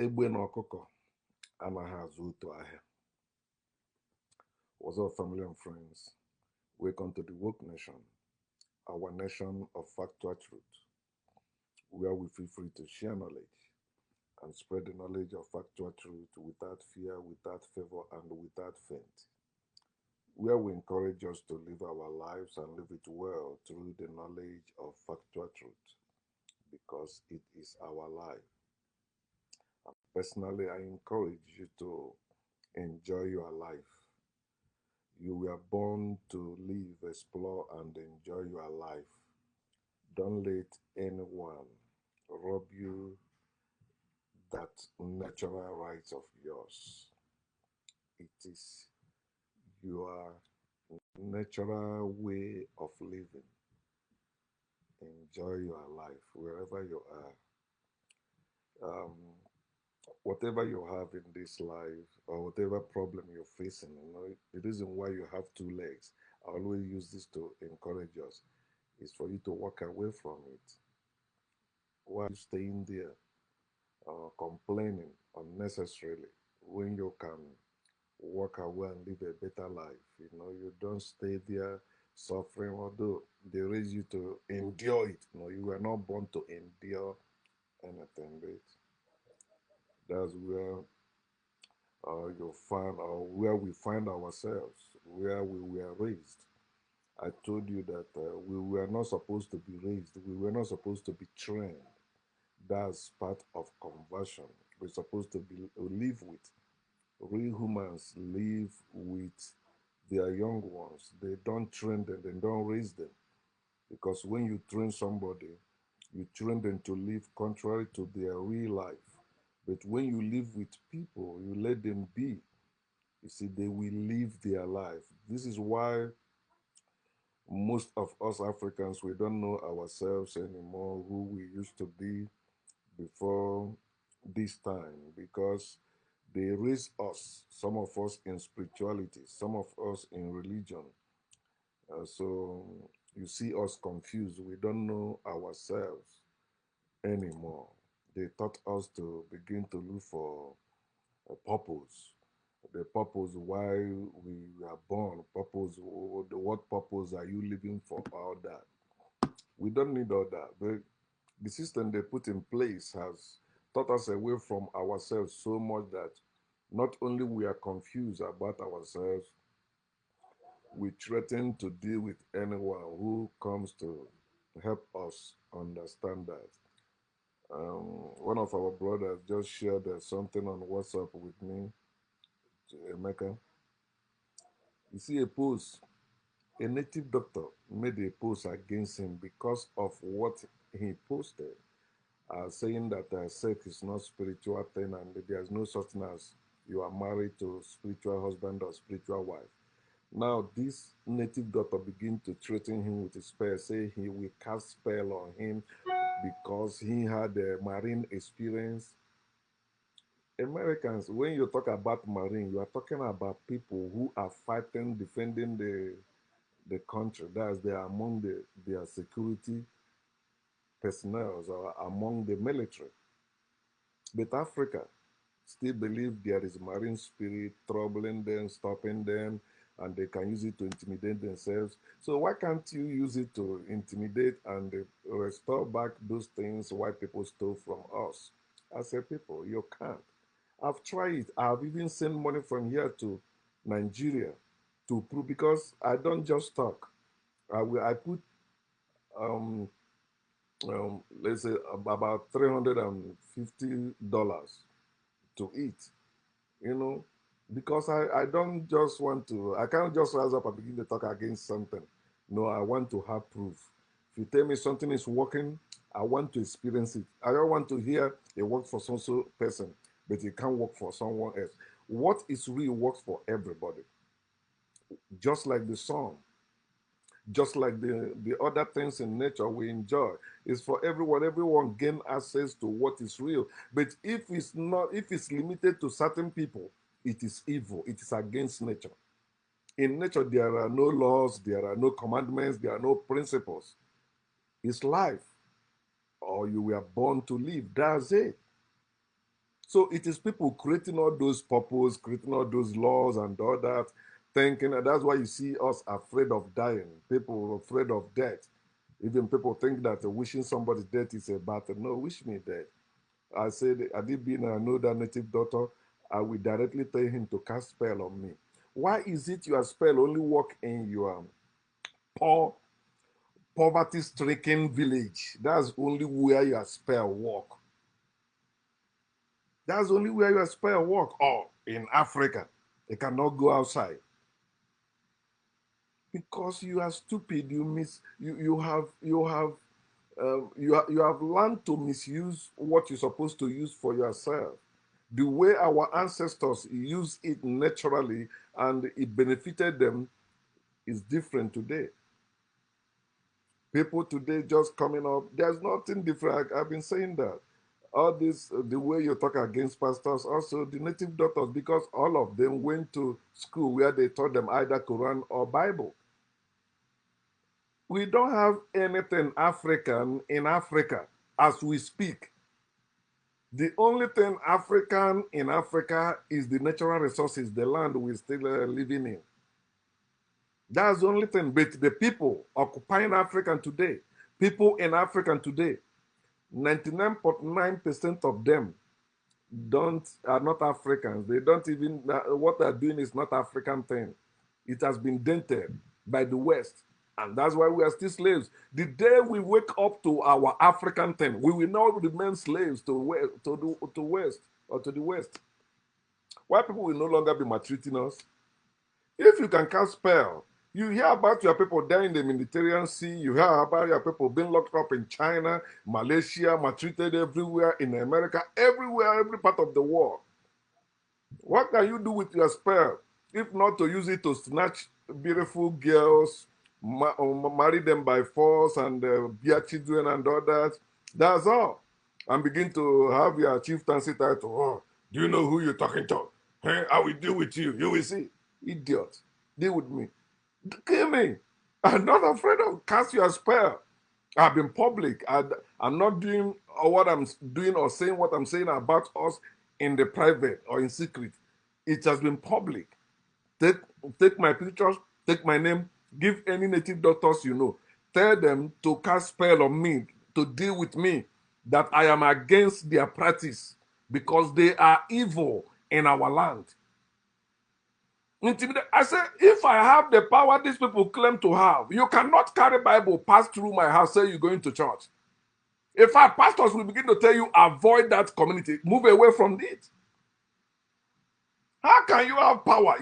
Egbe na ọkụkọ anaghị azụ otu ahịa. What's up, family and friends? Welcome to the Woke Nation, our nation of factual truth, where we feel free to share knowledge and spread the knowledge of factual truth without fear, without favor, and without feint. Where we encourage us to live our lives and live it well through the knowledge of factual truth, because it is our life. Personally, I encourage you to enjoy your life. You were born to live, explore, and enjoy your life. Don't let anyone rob you that natural right of yours. It is your natural way of living. Enjoy your life wherever you are. Whatever you have in this life or whatever problem you're facing, the reason why you have two legs, I always use this to encourage us, is for you to walk away from it. Why are you staying there complaining unnecessarily when you can walk away and live a better life? You don't stay there suffering, although they raise you to endure it. You were not born to endure anything, but that's where you find, or where we find ourselves, where we were raised. I told you that we were not supposed to be raised, we were not supposed to be trained. That's part of conversion. We're supposed to live with real humans, live with their young ones. They don't train them, they don't raise them. Because when you train somebody, you train them to live contrary to their real life. But when you live with people, you let them be. You see, they will live their life. This is why most of us Africans, we don't know ourselves anymore, who we used to be before this time, because they raise us, some of us in spirituality, some of us in religion. So you see us confused. We don't know ourselves anymore. They taught us to begin to look for a purpose, the purpose why we are born, purpose, what purpose are you living for, all that. We don't need all that. The system they put in place has taught us away from ourselves so much that not only we are confused about ourselves, we threaten to deal with anyone who comes to help us understand that. One of our brothers just shared something on WhatsApp with me, Emeka. You see a post, a native doctor made a post against him because of what he posted, saying that sex is not spiritual thing and there's no such thing as you are married to spiritual husband or spiritual wife. Now this native doctor begin to threaten him with a spell, say he will cast spell on him because he had a marine experience. Americans, when you talk about marine, you are talking about people who are fighting, defending the country. That's they are among their security personnel or among the military. But Africa still believe there is marine spirit troubling them, stopping them, and they can use it to intimidate themselves. So why can't you use it to intimidate and restore back those things white people stole from us? As a people, you can't. I've tried it. I've even sent money from here to Nigeria to prove, because I don't just talk. I put let's say about $350 to eat, you know, because I don't just want to, I can't just rise up and begin to talk against something. No, I want to have proof. If you tell me something is working, I want to experience it. I don't want to hear it works for some person, but it can't work for someone else. What is real works for everybody. Just like the song, just like the other things in nature we enjoy, is for everyone. Everyone gain access to what is real. But if it's not, if it's limited to certain people, it is evil. It is against nature. In nature, there are no laws, there are no commandments, there are no principles. It's life, or you were born to live. That's it. So it is people creating all those purposes, creating all those laws and all that, thinking, and that's why you see us afraid of dying. People afraid of death. Even people think that wishing somebody death is a bad thing. No, wish me death. I said, had it been another native doctor, I will directly tell him to cast spell on me. Why is it your spell only work in your poor, poverty-stricken village? That's only where your spell work. That's only where your spell work. Or in Africa, they cannot go outside because you are stupid. You have learned to misuse what you're supposed to use for yourself. The way our ancestors used it naturally and it benefited them is different today. People today just coming up, there's nothing different. I've been saying that. All this, the way you talk against pastors, also the native doctors, because all of them went to school where they taught them either Quran or Bible. We don't have anything African in Africa as we speak. The only thing African in Africa is the natural resources, the land we're still living in. That's the only thing. But the people occupying Africa today, people in Africa today, 99.9% of them are not Africans. They don't even, what they're doing is not African thing. It has been dented by the West. And that's why we are still slaves. The day we wake up to our African thing, we will not remain slaves to West or to the West. Why people will no longer be maltreating us? If you can cast spell, you hear about your people dying in the Mediterranean Sea, you hear about your people being locked up in China, Malaysia, maltreated everywhere, in America, everywhere, every part of the world. What can you do with your spell if not to use it to snatch beautiful girls, marry them by force, and bear children and all that? That's all. And begin to have your chieftaincy title. Oh, do you know who you're talking to? Hey, I will deal with you. You will see. Idiot. Deal with me. Kill me. I'm not afraid of cast your spell. I've been public. I'm not doing what I'm doing or saying what I'm saying about us in the private or in secret. It has been public. Take, take my pictures, take my name, give any native doctors you know. Tell them to cast spell on me, to deal with me, that I am against their practice because they are evil in our land. I say, if I have the power these people claim to have, you cannot carry Bible pass through my house, say you're going to church. In fact, pastors will begin to tell you, avoid that community, move away from it. How can you have power?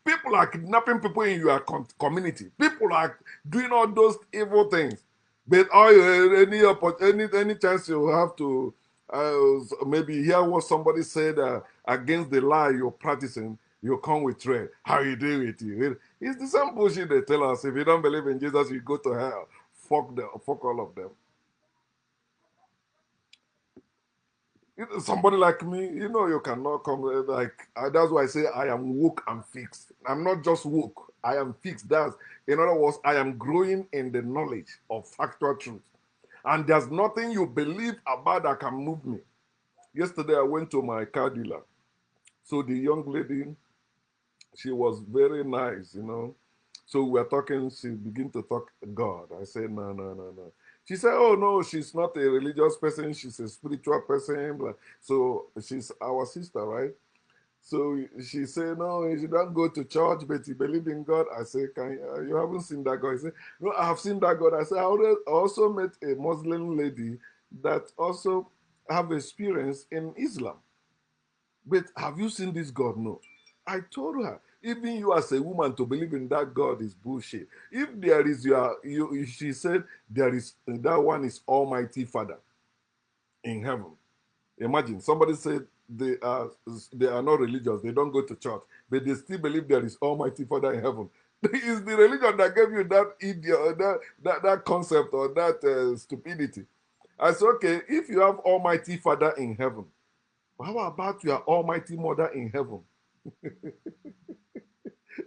People are kidnapping people in your community. People are doing all those evil things. But any chance you have to maybe hear what somebody said against the lie you're practicing, you come with threat. How you doing with you? It's the same bullshit they tell us. If you don't believe in Jesus, you go to hell. Fuck all of them. Somebody like me, you cannot come that's why I say I am woke and fixed. I'm not just woke, I am fixed. That's, in other words, I am growing in the knowledge of factual truth. And there's nothing you believe about that can move me. Yesterday, I went to my car dealer. So the young lady, she was very nice. So we were talking, she began to talk God. I said, no, no, no, no. She said, oh, no, she's not a religious person. She's a spiritual person. So she's our sister, right? So she said, no, you don't go to church, but you believe in God. I said, you haven't seen that God? He said, no, I have seen that God. I said, I also met a Muslim lady that also have experience in Islam. But have you seen this God? No. I told her, even you as a woman to believe in that God is bullshit. If there is she said there is that one is Almighty Father in heaven. Imagine somebody said they are not religious, they don't go to church, but they still believe there is Almighty Father in heaven. It's the religion that gave you that idiot, that concept or that stupidity. I said, okay, if you have Almighty Father in heaven, how about your Almighty Mother in heaven?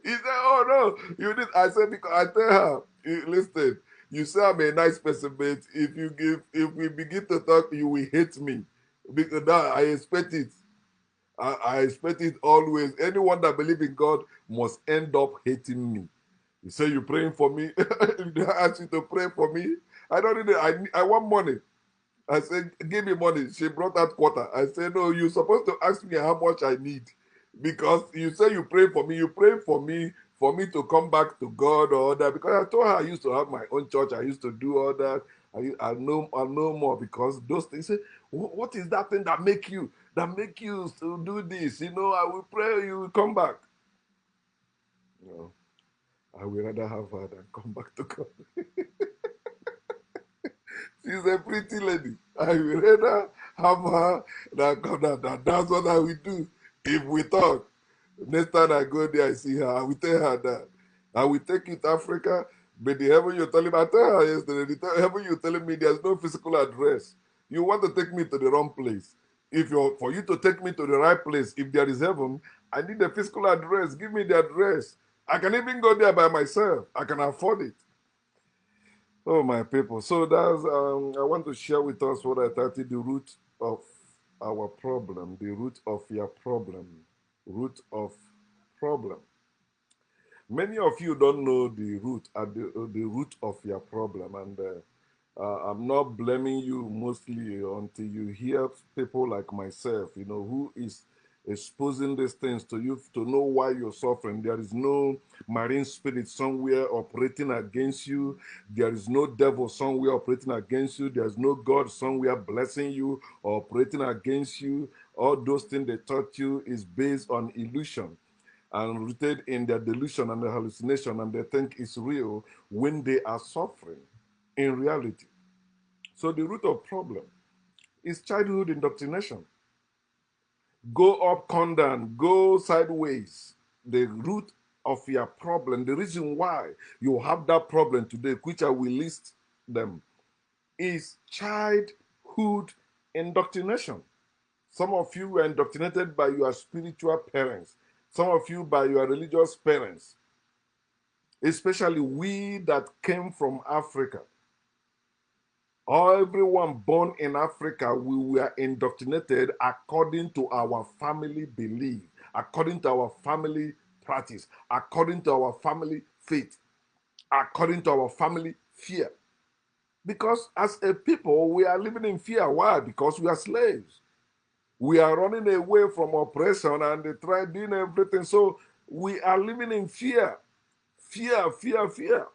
He said, oh no, you did. I said, because I tell her, listen, you say I'm a nice person, but if we begin to talk, you will hate me. Because now I expect it. I expect it always. Anyone that believes in God must end up hating me. You say you're praying for me. If they ask you to pray for me, I don't need it. I want money. I said, give me money. She brought out quarter. I said, no, you're supposed to ask me how much I need. Because you say you pray for me. You pray for me to come back to God or all that. Because I told her I used to have my own church. I used to do all that. I know more because those things. Say, what is that thing that make you to do this? You know, I will pray you will come back. No, I will rather have her than come back to God. She's a pretty lady. I will rather have her than come down. That's what I will do if we talk. Next time I go there, I see her. I will tell her that. I will take you to Africa, but the heaven you're telling me, I tell her yesterday, the heaven you're telling me there's no physical address. You want to take me to the wrong place. For you to take me to the right place, if there is heaven, I need a physical address. Give me the address. I can even go there by myself. I can afford it. Oh, my people. So that's I want to share with us what I titled the root of our problem, the root of your problem, root of problem. Many of you don't know the root at the root of your problem, and I'm not blaming you mostly until you hear people like myself, you know, who is exposing these things to you to know why you're suffering. There is no marine spirit somewhere operating against you. There is no devil somewhere operating against you. There's no God somewhere blessing you or operating against you. All those things they taught you is based on illusion and rooted in their delusion and their hallucination, and they think it's real when they are suffering in reality. So the root of problem is childhood indoctrination. Go up, come down, go sideways. The root of your problem, the reason why you have that problem today, which I will list them, is childhood indoctrination. Some of you were indoctrinated by your spiritual parents. Some of you by your religious parents. Especially we that came from Africa. Everyone born in Africa, we were indoctrinated according to our family belief, according to our family practice, according to our family faith, according to our family fear. Because as a people, we are living in fear. Why? Because we are slaves. We are running away from oppression and they try doing everything. So we are living in fear. Fear, fear, fear.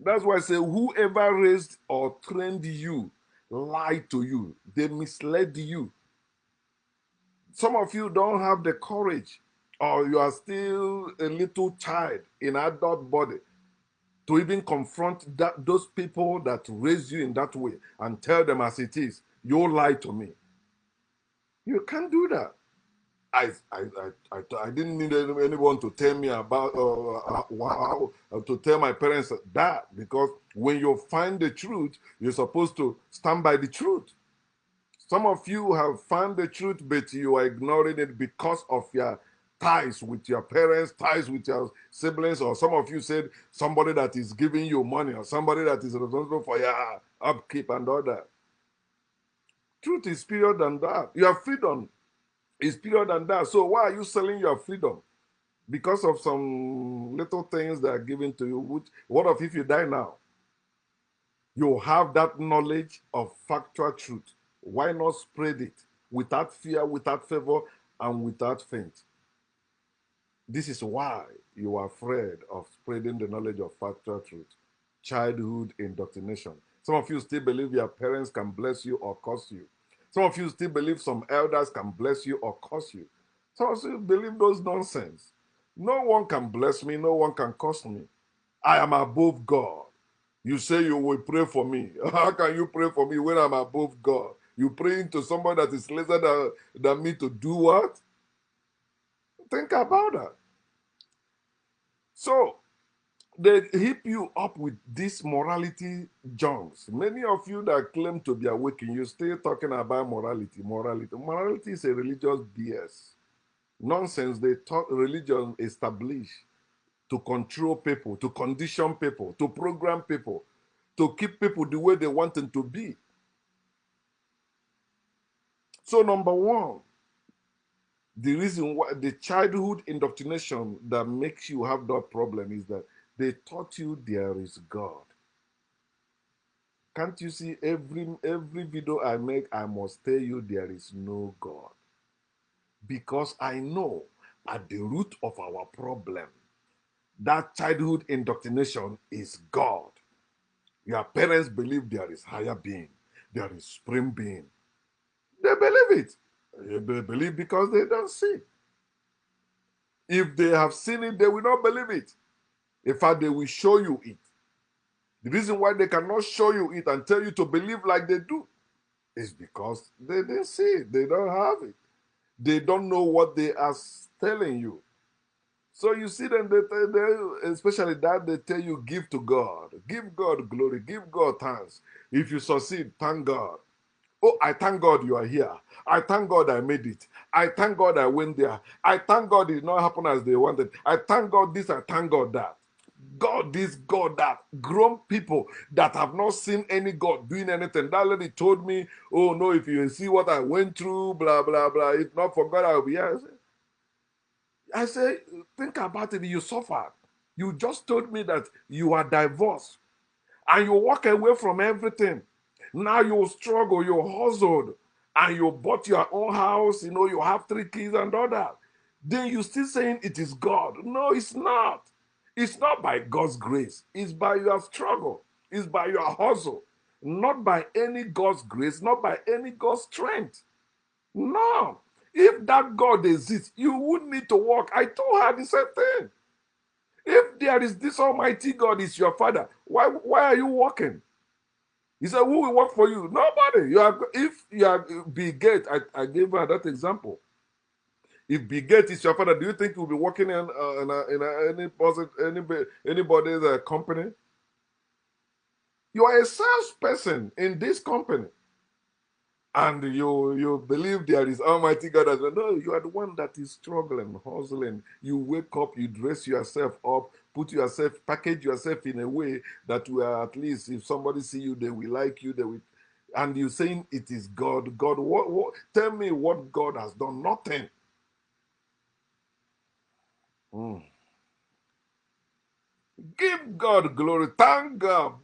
That's why I say whoever raised or trained you lied to you. They misled you. Some of you don't have the courage, or you are still a little child in adult body to even confront those people that raised you in that way and tell them as it is, you lied to me. You can't do that. I didn't need anyone to tell me about wow, to tell my parents that, because when you find the truth, you're supposed to stand by the truth. Some of you have found the truth, but you are ignoring it because of your ties with your parents, ties with your siblings, or some of you said somebody that is giving you money or somebody that is responsible for your upkeep and all that. Truth is bigger than that. Your freedom is bigger than that. So why are you selling your freedom? Because of some little things that are given to you. What if you die now? You have that knowledge of factual truth. Why not spread it without fear, without favor, and without faint? This is why you are afraid of spreading the knowledge of factual truth. Childhood indoctrination. Some of you still believe your parents can bless you or curse you. Some of you still believe some elders can bless you or curse you. Some of you believe those nonsense. No one can bless me, no one can curse me. I am above God. You say you will pray for me. How can you pray for me when I'm above God? You praying to somebody that is lesser than me to do what? Think about that. So, they heap you up with these morality junks. Many of you that claim to be awakened, you still talking about morality. Morality is a religious BS. Nonsense. They taught religion established to control people, to condition people, to program people, to keep people the way they want them to be. So number one, The reason why the childhood indoctrination that makes you have that problem is that they taught you there is God. Can't you see every video I make, I must tell you there is no God. Because I know at the root of our problem, that childhood indoctrination is God. Your parents believe there is higher being, there is supreme being. They believe it. They believe because they don't see. If they have seen it, they will not believe it. In fact, they will show you it. The reason why they cannot show you it and tell you to believe like they do is because they didn't see it. They don't have it. They don't know what they are telling you. So you see them, especially that they tell you, give to God. Give God glory. Give God thanks. If you succeed, thank God. Oh, I thank God you are here. I thank God I made it. I thank God I went there. I thank God it did not happen as they wanted. I thank God this, I thank God that. God this, God that. Grown people that have not seen any God doing anything. That lady told me, oh no, if you see what I went through, blah, blah, blah. If not for God, I will be here. I say, think about it. You suffered. You just told me that you are divorced and you walk away from everything. Now you struggle, you hustled, and you bought your own house. You know, you have 3 kids and all that. Then you still saying it is God. No, it's not. It's not by God's grace. It's by your struggle. It's by your hustle. Not by any God's grace, not by any God's strength. No. If that God exists, you wouldn't need to walk. I told her the same thing. If there is this Almighty God is your father, why are you walking? He said, who will work for you? Nobody. If you are Bill Gates, I gave her that example. If Bill Gates is your father, do you think you'll be working in anybody's company? You are a salesperson in this company. And you believe there is Almighty God as well. No, you are the one that is struggling, hustling. You wake up, you dress yourself up, package yourself in a way that will at least if somebody see you, they will like you, they will, and you saying it is God. God, what tell me what God has done? Nothing. Mm. Give God glory. Thank God.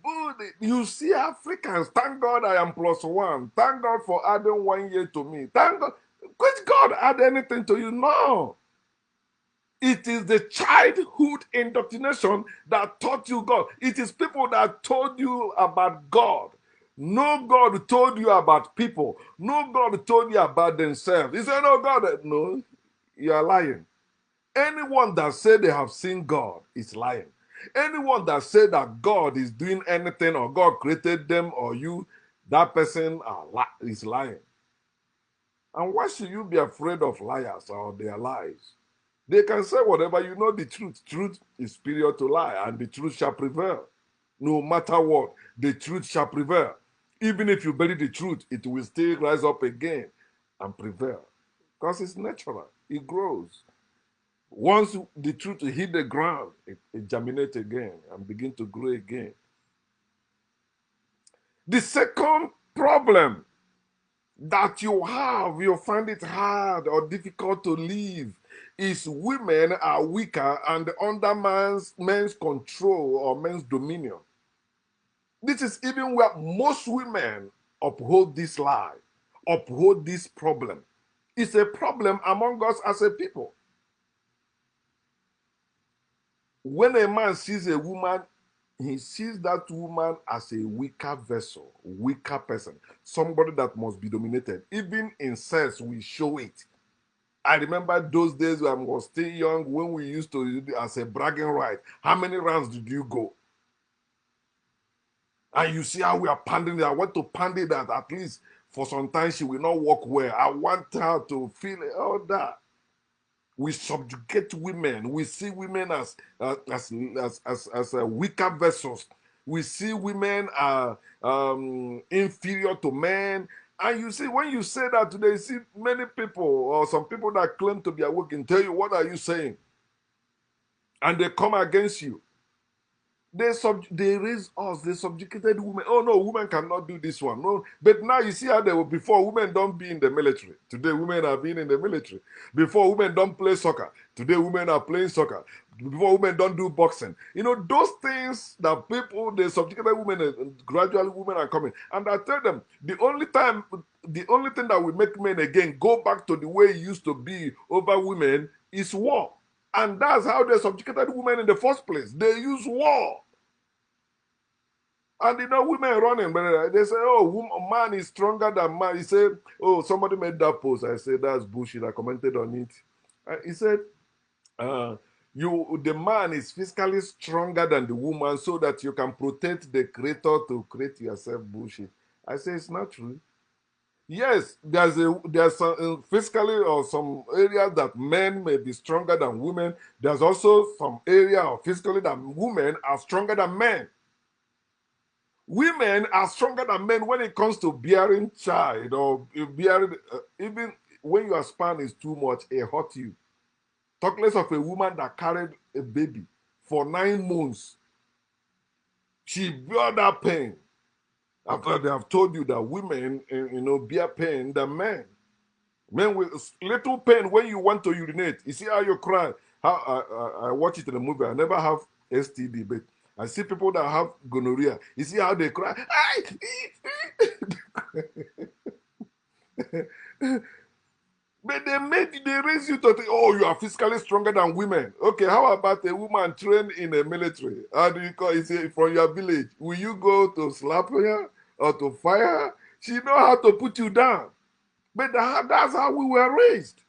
You see Africans, thank God I am +1. Thank God for adding 1 year to me. Thank God. Could God add anything to you? No. It is the childhood indoctrination that taught you God. It is people that told you about God. No God told you about people. No God told you about themselves. He said, no, God. No, you are lying. Anyone that said they have seen God is lying. Anyone that said that God is doing anything or God created them or you, that person is lying. And why should you be afraid of liars or their lies? They can say whatever, you know the truth. Truth is superior to lie, and the truth shall prevail. No matter what, the truth shall prevail. Even if you bury the truth, it will still rise up again and prevail. Because it's natural, it grows. Once the truth hit the ground, it germinates again and begin to grow again. The second problem that you find it hard or difficult to live, is women are weaker and under men's control or men's dominion. This is even where most women uphold this lie, uphold this problem. It's a problem among us as a people. When a man sees a woman, he sees that woman as a weaker vessel, weaker person, somebody that must be dominated. Even in sex, we show it. I remember those days when I was still young, when we used to use it as a bragging right. How many rounds did you go? And you see how we are pounding it. I want to pound it that at least for some time she will not walk well. I want her to feel all that. We subjugate women. We see women as weaker vessels. We see women inferior to men. And you see, when you say that today, you see many people or some people that claim to be awake and tell you, what are you saying? And they come against you. They raised us, they subjugated women. Oh no, women cannot do this one. No, but now you see how they were before. Women don't be in the military. Today, women are being in the military. Before, women don't play soccer. Today, women are playing soccer. Before, women don't do boxing. You know, those things that people, they subjugated women, and gradually women are coming. And I tell them, the only thing that will make men again go back to the way it used to be over women is war. And that's how they subjugated women in the first place. They use war. And you know, women running, but they say, oh, man is stronger than man. He said, oh, somebody made that post. I said, that's bullshit. I commented on it. He said, the man is physically stronger than the woman so that you can protect the creator to create yourself. Bullshit. I say it's not true. Yes, there's some, physically or some areas that men may be stronger than women. There's also some area of physically that women are stronger than men. Women are stronger than men when it comes to bearing child or bearing, even when your span is too much, it hurt you. Talk less of a woman that carried a baby for 9 months. She bear that pain. After they have told you that women, bear pain than men. Men with little pain when you want to urinate. You see how you cry. How I watch it in the movie. I never have STD, but I see people that have gonorrhea. You see how they cry. But they raise you to think, oh, you are physically stronger than women. Okay, how about a woman trained in the military? How do you call it? From your village? Will you go to slap her or to fire her? She know how to put you down. But that's how we were raised.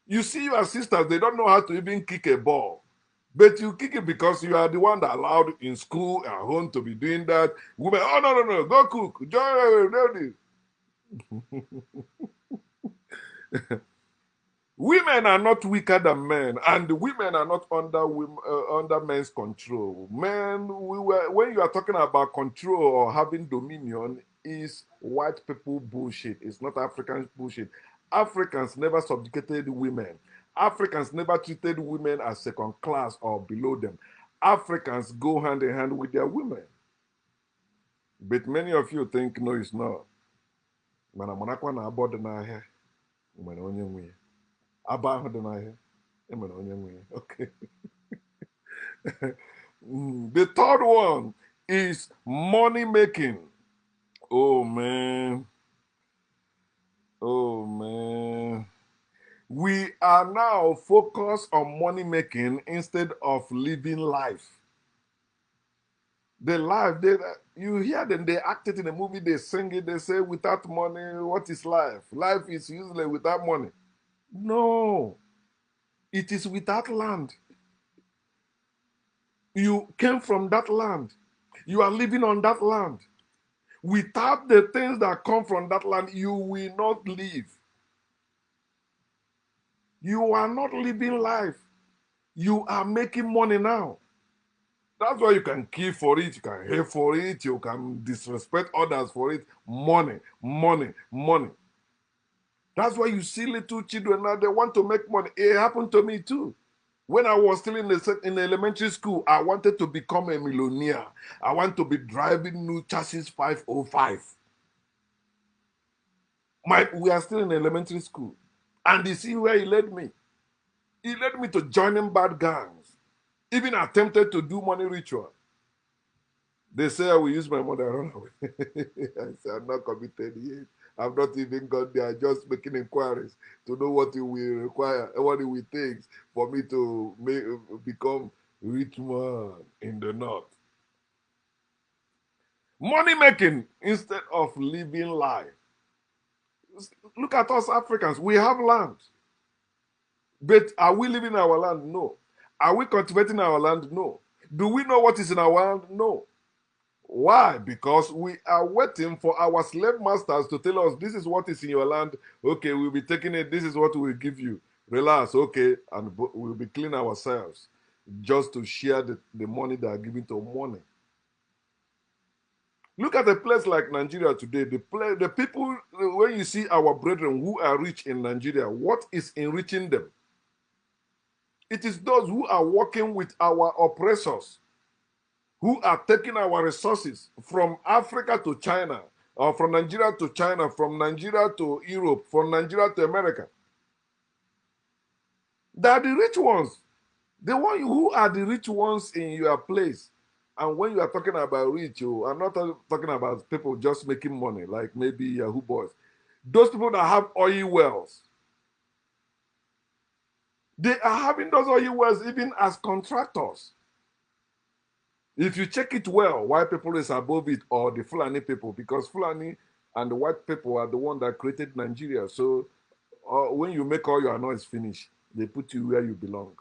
You see your sisters, they don't know how to even kick a ball. But you kick it because you are the one that allowed in school, at home to be doing that. Women, oh, no, go cook. Women are not weaker than men, and women are not under men's control. When you are talking about control or having dominion, is white people bullshit. It's not African bullshit. Africans never subjugated women. Africans never treated women as second class or below them. Africans go hand in hand with their women. But many of you think, no, it's not. Mana manakwa na abọ dị n'ahịa, nwere onye nwe ya. Aba ahụ dị n'ahịa, enwere onye nwe ya. Okay. The third one is money making. Oh man. Oh man. We are now focused on money making instead of living life. The life, you hear them, they act it in a movie, they sing it, they say, without money, what is life? Life is useless without money. No, it is without land. You came from that land. You are living on that land. Without the things that come from that land, you will not live. You are not living life. You are making money now. That's why you can kill for it, you can hate for it, you can disrespect others for it. Money, money, money. That's why you see little children now, they want to make money. It happened to me too. When I was still in elementary school, I wanted to become a millionaire. I want to be driving new chassis 505. We are still in elementary school. And you see where he led me. He led me to joining bad gangs. Even attempted to do money ritual. They say I will use my money and run away. I said, I'm not committed yet. I've not even got there, just making inquiries to know what it will require, what it will take for me to become rich man in the north. Money making instead of living life. Look at us Africans. We have land. But are we living our land? No. Are we cultivating our land? No. Do we know what is in our land? No. Why? Because we are waiting for our slave masters to tell us this is what is in your land. Okay, we'll be taking it. This is what we'll give you. Relax, okay, and we'll be clean ourselves just to share the money they are giving to money. Look at a place like Nigeria today. The people, when you see our brethren who are rich in Nigeria, what is enriching them? It is those who are working with our oppressors. who are taking our resources from Africa to China, or from Nigeria to China, from Nigeria to Europe, from Nigeria to America. They are the rich ones. The one who are the rich ones in your place. And when you are talking about rich, you are not talking about people just making money, like maybe Yahoo boys. Those people that have oil wells, they are having those oil wells even as contractors. If you check it well, white people is above it, or the Fulani people, because Fulani and the white people are the one that created Nigeria. So when you make all your noise finish, they put you where you belong.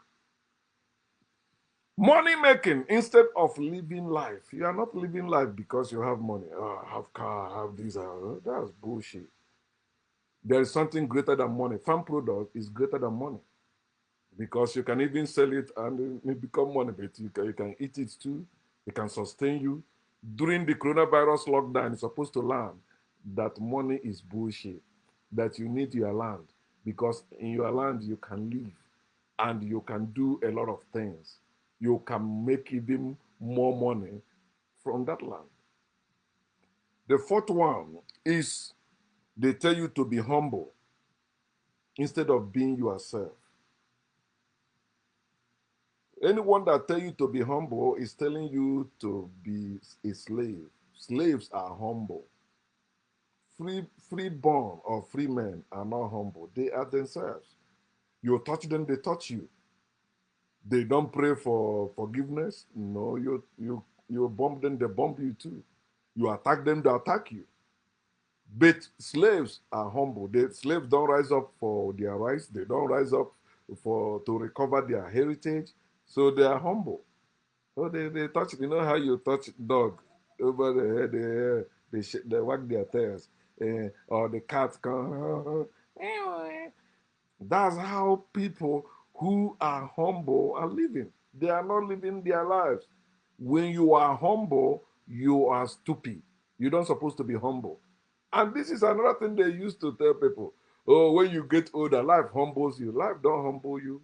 Money making instead of living life. You are not living life because you have money. Oh, I have car, I have this. That's bullshit. There is something greater than money. Farm product is greater than money because you can even sell it and it become money, but you can eat it too. It can sustain you. During the coronavirus lockdown, it's supposed to learn that money is bullshit, that you need your land because in your land you can live and you can do a lot of things. You can make even more money from that land. The fourth one is they tell you to be humble instead of being yourself. Anyone that tell you to be humble is telling you to be a slave. Slaves are humble. Freeborn or free men are not humble. They are themselves. You touch them, they touch you. They don't pray for forgiveness. No, you bomb them, they bomb you too. You attack them, they attack you. But slaves are humble. The slaves don't rise up for their rights. They don't rise up to recover their heritage. So they are humble. So they touch. You know how you touch dog over the head. They wag their tails, or the cat come. That's how people who are humble are living. They are not living their lives. When you are humble, you are stupid. You don't supposed to be humble. And this is another thing they used to tell people. Oh, when you get older, life humbles you. Life don't humble you.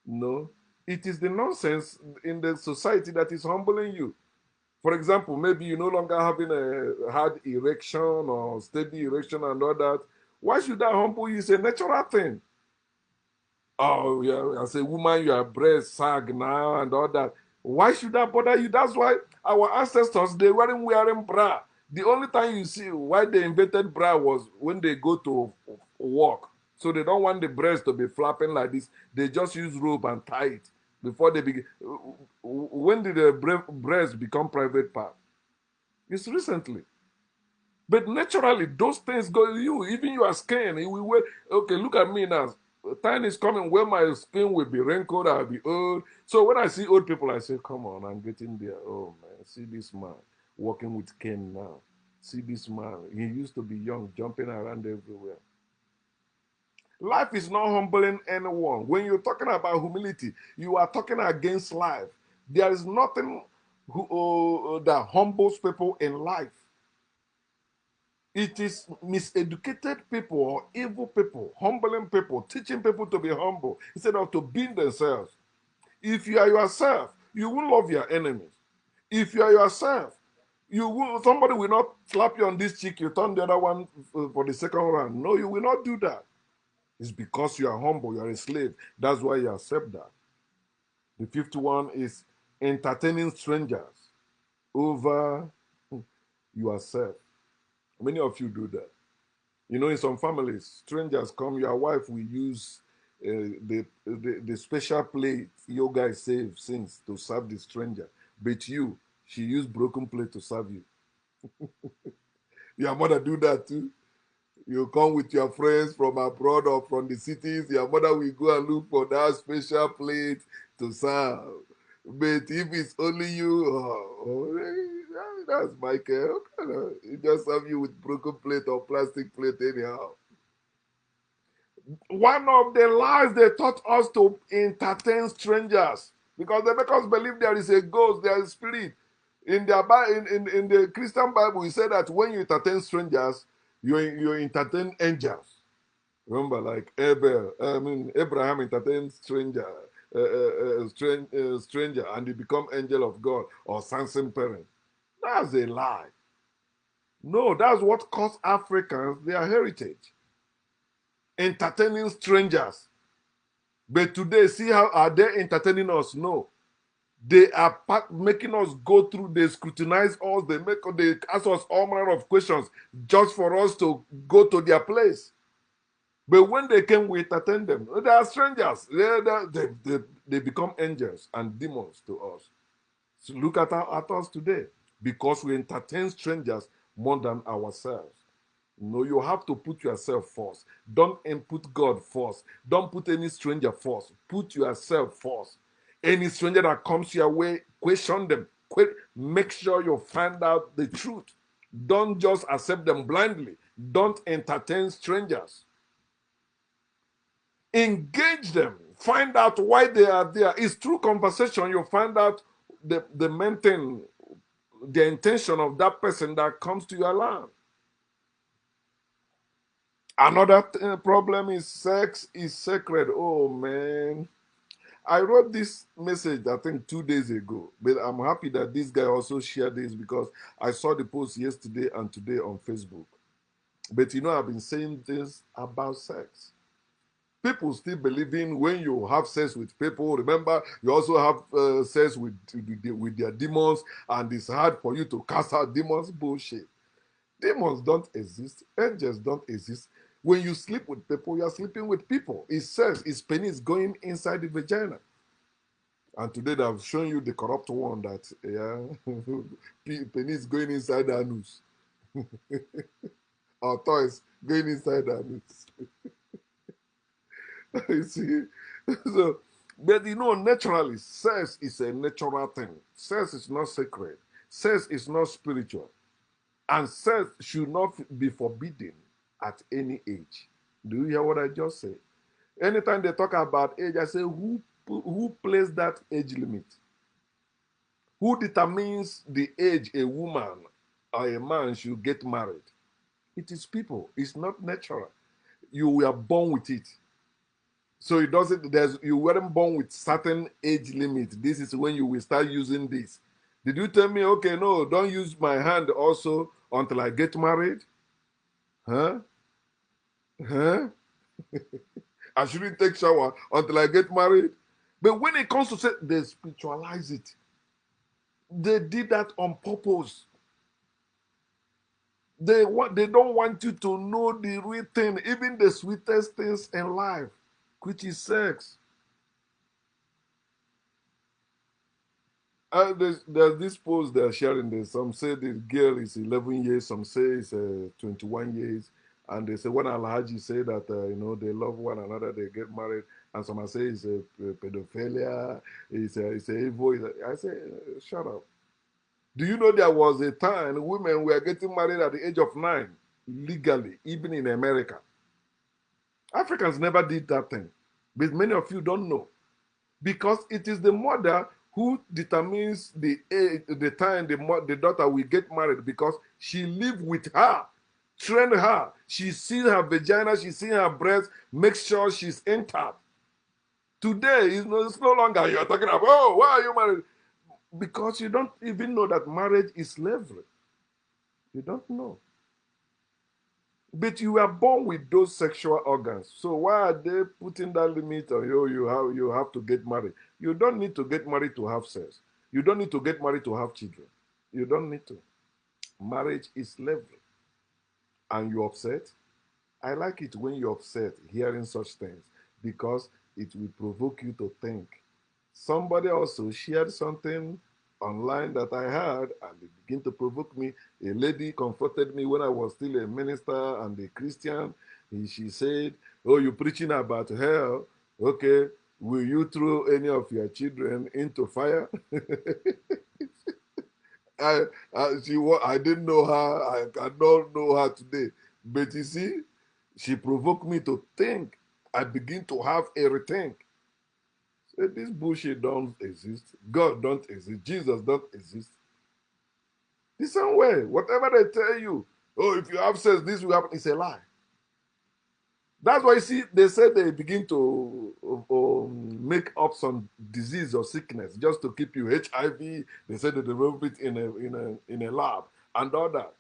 No. It is the nonsense in the society that is humbling you. For example, maybe you're no longer having a hard erection or steady erection and all that. Why should that humble you? It's a natural thing. Oh, yeah, as a woman, your breast sag now and all that. Why should that bother you? That's why our ancestors, they weren't wearing bra. The only time you see why they invented bra was when they go to work. So they don't want the breast to be flapping like this. They just use rope and tie it before they begin. When did the breast become private part? It's recently. But naturally, those things go to you. Even your skin, it will wear. Okay, look at me now. Time is coming where my skin will be wrinkled, I'll be old. So when I see old people, I say, come on, I'm getting there. Oh man, see this man walking with cane now. See this man. He used to be young, jumping around everywhere. Life is not humbling anyone. When you're talking about humility, you are talking against life. There is nothing that humbles people in life. It is miseducated people or evil people, humbling people, teaching people to be humble instead of to be themselves. If you are yourself, you will love your enemies. If you are yourself, somebody will not slap you on this cheek, you turn the other one for the second round. No, you will not do that. It's because you are humble, you are a slave. That's why you accept that. The fifth one is entertaining strangers over yourself. Many of you do that. You know, in some families, strangers come, your wife will use the special plate your guy saved since to serve the stranger. But you, she used broken plate to serve you. Your mother do that too. You come with your friends from abroad or from the cities, your mother will go and look for that special plate to serve. But if it's only you, that's Michael. He just serve you with broken plate or plastic plate anyhow. One of the lies they taught us to entertain strangers because they make us believe there is a ghost, there is a spirit. In the Christian Bible, he said that when you entertain strangers, you entertain angels. Remember, like Abraham entertained stranger. stranger and they become angel of God or Samson parent. That's a lie. No, that's what cost Africans their heritage. Entertaining strangers. But today, see how are they entertaining us? No. They are making us go through, they scrutinize us, they ask us all manner of questions just for us to go to their place. But when they came, we entertain them. They are strangers. They become angels and demons to us. So look at us today. Because we entertain strangers more than ourselves. No, you have to put yourself first. Don't put God first. Don't put any stranger first. Put yourself first. Any stranger that comes your way, question them. Make sure you find out the truth. Don't just accept them blindly. Don't entertain strangers. Engage them. Find out why they are there. It's through conversation you find out the main thing, the intention of that person that comes to your land. Another problem is sex is sacred. Oh man. I wrote this message, I think 2 days ago, but I'm happy that this guy also shared this because I saw the post yesterday and today on Facebook. But you know, I've been saying this about sex. People still believing when you have sex with people, remember, you also have sex with their demons, and it's hard for you to cast out demons. Bullshit. Demons don't exist. Angels don't exist. When you sleep with people, you are sleeping with people. It says his penis going inside the vagina. And today I've shown you the corrupt one that penis going inside the anus. Our toys going inside the anus. You see? So, but you know, naturally, sex is a natural thing. Sex is not sacred. Sex is not spiritual. And sex should not be forbidden at any age. Do you hear what I just said? Anytime they talk about age, I say, who placed that age limit? Who determines the age a woman or a man should get married? It is people. It's not natural. You were born with it. So it doesn't, you weren't born with certain age limit. This is when you will start using this. Did you tell me, okay, no, don't use my hand also until I get married? Huh? Huh? I shouldn't take shower until I get married? But when it comes to sex, they spiritualize it. They did that on purpose. They don't want you to know the real thing, even the sweetest things in life, which is sex. There's this post they're sharing this. Some say the girl is 11 years, some say it's 21 years. And they say when Alhaji say that, they love one another, they get married. And some say it's a pedophilia, it's a evil. I say, shut up. Do you know there was a time women were getting married at the age of 9, legally, even in America? Africans never did that thing. But many of you don't know. Because it is the mother who determines the age, the time the daughter will get married because she live with her, train her. She sees her vagina, she sees her breast, make sure she's intact. Today, it's no longer you're talking about, oh, why are you married? Because you don't even know that marriage is slavery. You don't know. But you were born with those sexual organs. So why are they putting that limit on you? You have to get married. You don't need to get married to have sex. You don't need to get married to have children. You don't need to. Marriage is slavery. And you're upset. I like it when you're upset hearing such things because it will provoke you to think. Somebody also shared something online that I heard, and it began to provoke me. A lady confronted me when I was still a minister and a Christian. She said, oh, you're preaching about hell. Okay, will you throw any of your children into fire? I didn't know her. I cannot know her today. But you see, she provoked me to think. I begin to have a rethink. Say, this bullshit don't exist. God don't exist. Jesus don't exist. The same way, whatever they tell you, oh, if you have sex, this will happen, it's a lie. That's why you see, they say they begin to make up some disease or sickness just to keep you HIV. They say they develop it in a lab and all that.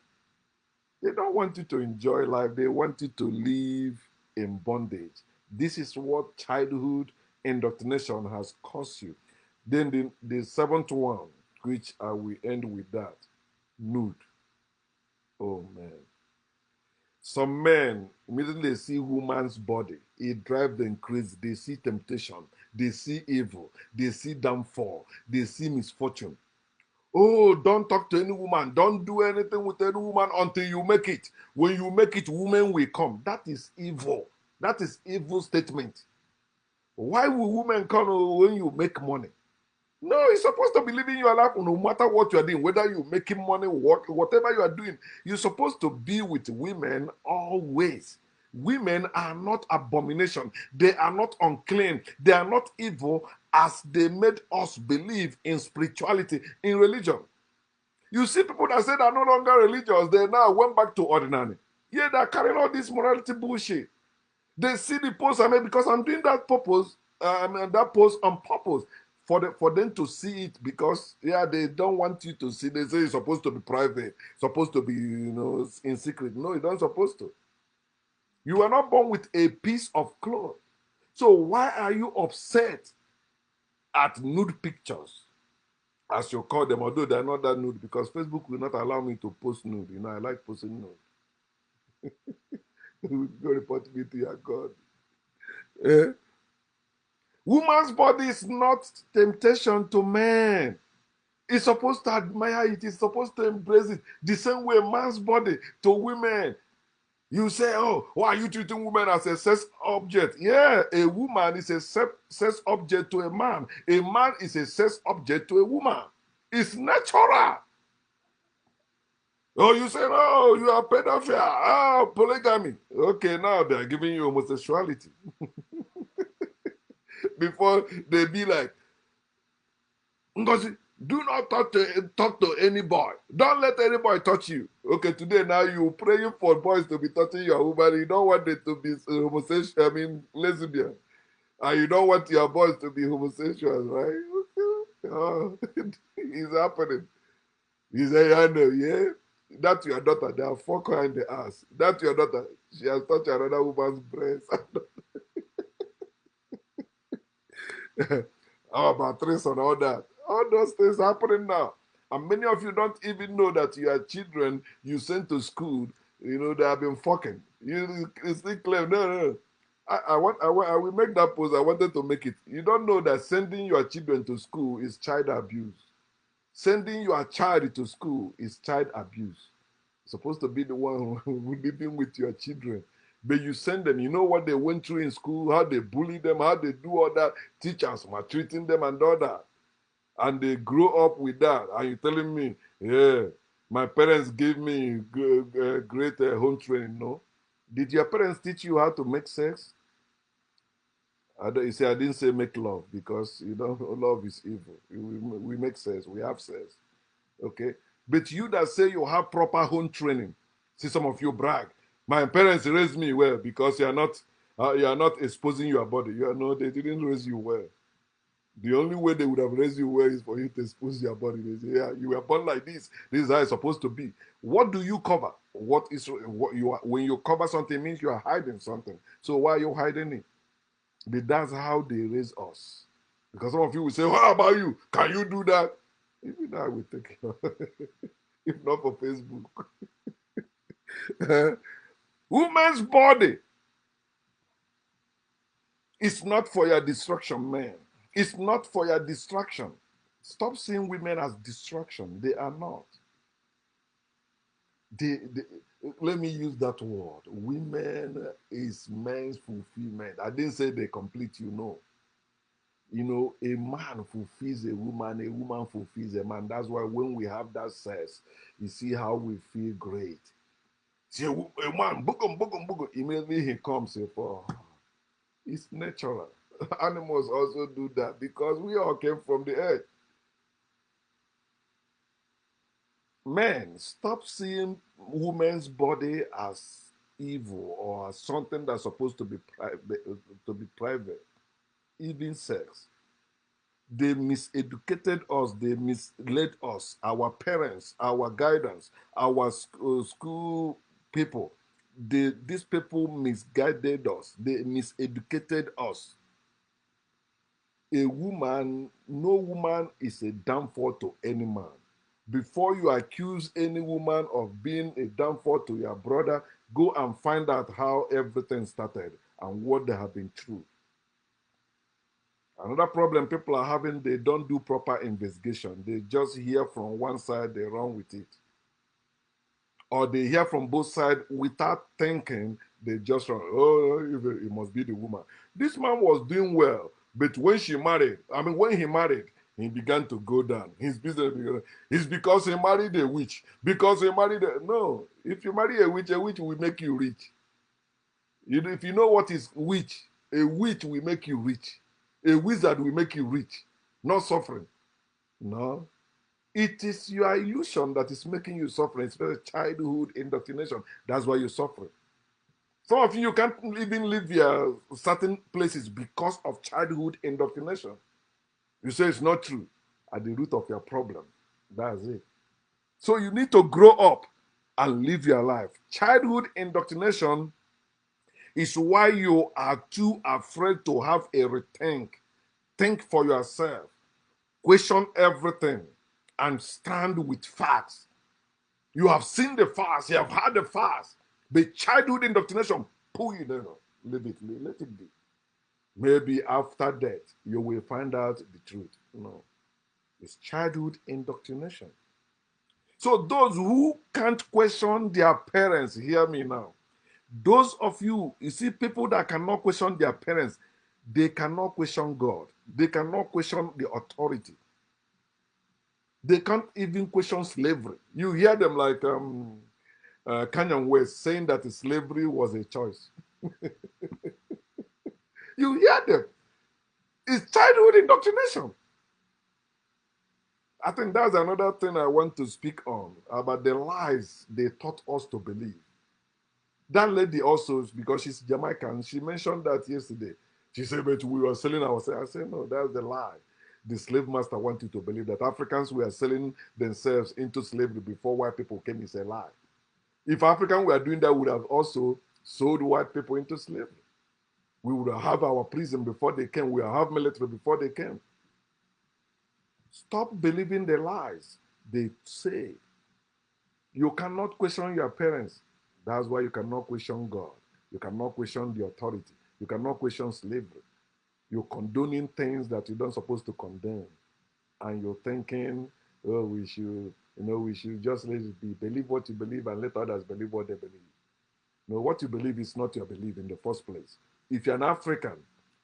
They don't want you to enjoy life. They want you to live in bondage. This is what childhood indoctrination has caused you. Then the seventh one, which I will end with that, nude. Oh man. Some men, immediately they see woman's body, it drives them crazy. They see temptation, they see evil, they see downfall, they see misfortune. Oh, don't talk to any woman. Don't do anything with any woman until you make it. When you make it, women will come. That is evil. That is evil statement. Why will women come when you make money? No, you're supposed to be living your life no matter what you're doing, whether you're making money, whatever you are doing. You're supposed to be with women always. Women are not abomination. They are not unclean. They are not evil as they made us believe in spirituality, in religion. You see people that say they're no longer religious, they now went back to ordinary. Yeah, they're carrying all this morality bullshit. They see the post I made because I'm doing that purpose, that post on purpose for them to see it because yeah, they don't want you to see. They say it's supposed to be private, supposed to be in secret. No, it's not supposed to. You were not born with a piece of cloth. So why are you upset at nude pictures, as you call them, although they're not that nude because Facebook will not allow me to post nude. I like posting nude. Go report me to your God. Eh? Woman's body is not temptation to men. It's supposed to admire it. It's supposed to embrace it. The same way man's body to women. You say, oh, why are you treating women as a sex object? Yeah, a woman is a sex object to a man. A man is a sex object to a woman. It's natural. Oh, you say, oh, you are pedophile. Oh, polygamy. Okay, now they're giving you homosexuality. Before they be like, Ngozi, do not talk to any boy. Don't let any boy touch you. Okay, today now you praying for boys to be touching your woman. You don't want them to be homosexual, lesbian. And you don't want your boys to be homosexual, right? Okay. Oh, it's happening. You say, I know, yeah? That's your daughter. They are fuck her in the ass. That's your daughter. She has touched another woman's breast. How about threes and all that? All those things happening now. And many of you don't even know that your children you sent to school, they have been fucking. You still claim, no. I will make that post. I wanted to make it. You don't know that sending your children to school is child abuse. Sending your child to school is child abuse. You're supposed to be the one who living with your children. But you send them, you know what they went through in school, how they bully them, how they do all that, teachers maltreating them and all that. And they grow up with that. And you're telling me, yeah, my parents gave me great home training. No? Did your parents teach you how to make sex? You say, I didn't say make love because, love is evil. We make sex, we have sex. Okay? But you that say you have proper home training, see some of you brag. My parents raised me well because you are not exposing your body. They didn't raise you well. The only way they would have raised you well is for you to expose your body. They say, yeah, you were born like this. This is how it's supposed to be. What do you cover? What you are when you cover something means you are hiding something. So why are you hiding it? But that's how they raise us. Because some of you will say, how about you? Can you do that? Even I will take it. If not for Facebook. Woman's body is not for your destruction, man. It's not for your distraction. Stop seeing women as distraction. They are not. They, let me use that word. Women is men's fulfillment. I didn't say they complete you, no. A man fulfills a woman fulfills a man. That's why when we have that sex, you see how we feel great. See a man, boom, immediately he comes, it's natural. Animals also do that because we all came from the earth. Men, stop seeing women's body as evil or as something that's supposed to be private, even sex. They miseducated us, they misled us, our parents, our guidance, our school people. These people misguided us, they miseducated us. A woman, no woman is a downfall to any man. Before you accuse any woman of being a downfall to your brother, go and find out how everything started and what they have been through. Another problem people are having, they don't do proper investigation. They just hear from one side, they run with it. Or they hear from both sides without thinking, they just run, oh, it must be the woman. This man was doing well, but when when he married, he began to go down. His business began. It's because he married a witch. Because he married no. If you marry a witch will make you rich. If you know what is witch, a witch will make you rich. A wizard will make you rich, not suffering. No. It is your illusion that is making you suffering, especially childhood indoctrination. That's why you're suffering. Some of you can't even leave your certain places because of childhood indoctrination. You say it's not true. At the root of your problem. That's it. So you need to grow up and live your life. Childhood indoctrination is why you are too afraid to have a rethink. Think for yourself. Question everything and stand with facts. You have seen the facts, you have had the facts. The childhood indoctrination, pull it down. Leave it, let it be. Maybe after death, you will find out the truth. No, it's childhood indoctrination. So those who can't question their parents, hear me now. Those of you, you see, people that cannot question their parents, they cannot question God. They cannot question the authority. They can't even question slavery. You hear them like Kanye West saying that slavery was a choice. You hear them. It's childhood indoctrination. I think that's another thing I want to speak on about the lies they taught us to believe. That lady also, because she's Jamaican, she mentioned that yesterday. She said, but we were selling ourselves. I said, no, that's the lie. The slave master wanted you to believe that Africans were selling themselves into slavery before white people came is a lie. If Africans were doing that, we would have also sold white people into slavery. We would have our prison before they came. We would have military before they came. Stop believing the lies they say. You cannot question your parents. That's why you cannot question God. You cannot question the authority. You cannot question slavery. You're condoning things that you don't supposed to condemn. And you're thinking, oh, we should just let it be. Believe what you believe and let others believe what they believe. No, what you believe is not your belief in the first place. If you're an African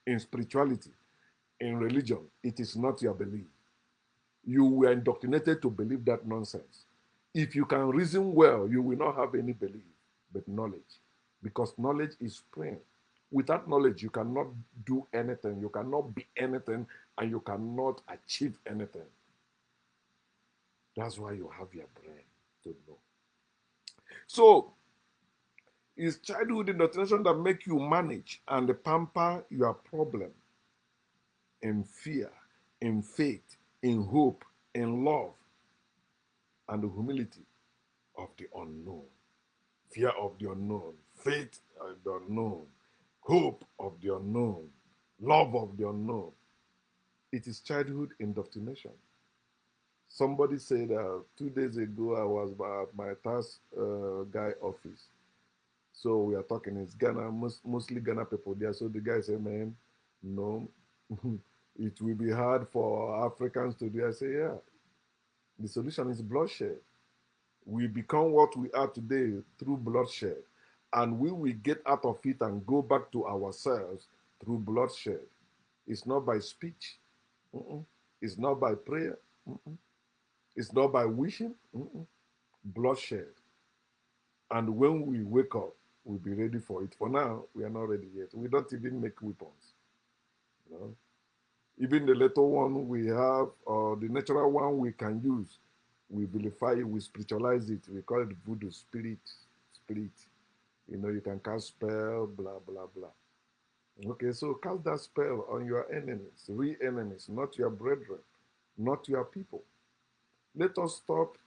in spirituality, in religion, it is not your belief. You were indoctrinated to believe that nonsense. If you can reason well, you will not have any belief, but knowledge. Because knowledge is spring. Without knowledge, you cannot do anything, you cannot be anything, and you cannot achieve anything. That's why you have your brain to know. So, it's childhood indoctrination that make you manage and pamper your problem in fear, in faith, in hope, in love, and the humility of the unknown. Fear of the unknown, faith of the unknown, hope of the unknown, love of the unknown. It is childhood indoctrination. Somebody said 2 days ago I was at my task guy office. So we are talking, it's Ghana, mostly Ghana people there. So the guy said, man, no, it will be hard for Africans to do. I say, yeah, the solution is bloodshed. We become what we are today through bloodshed. And we will get out of it and go back to ourselves through bloodshed. It's not by speech. Mm-mm. It's not by prayer. Mm-mm. It's not by wishing. Mm-mm. Bloodshed. And when we wake up, we'll be ready for it. For now, we are not ready yet. We don't even make weapons. You know? Even the little one we have, or the natural one we can use, we vilify it, we spiritualize it. We call it voodoo, spirit. You can cast spell, blah, blah, blah. Okay, so cast that spell on your enemies, real enemies, not your brethren, not your people. Let us stop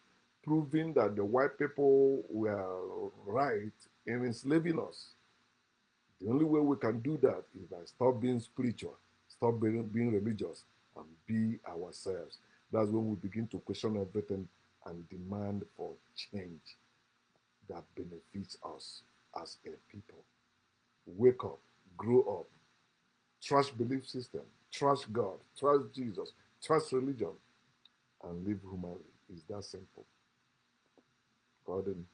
proving that the white people were right in enslaving us. The only way we can do that is by stop being spiritual, stop being religious, and be ourselves. That's when we begin to question everything and demand for change that benefits us as a people. Wake up, grow up, trust belief system, trust God, trust Jesus, trust religion, and live humanly. It's that simple. Gordon.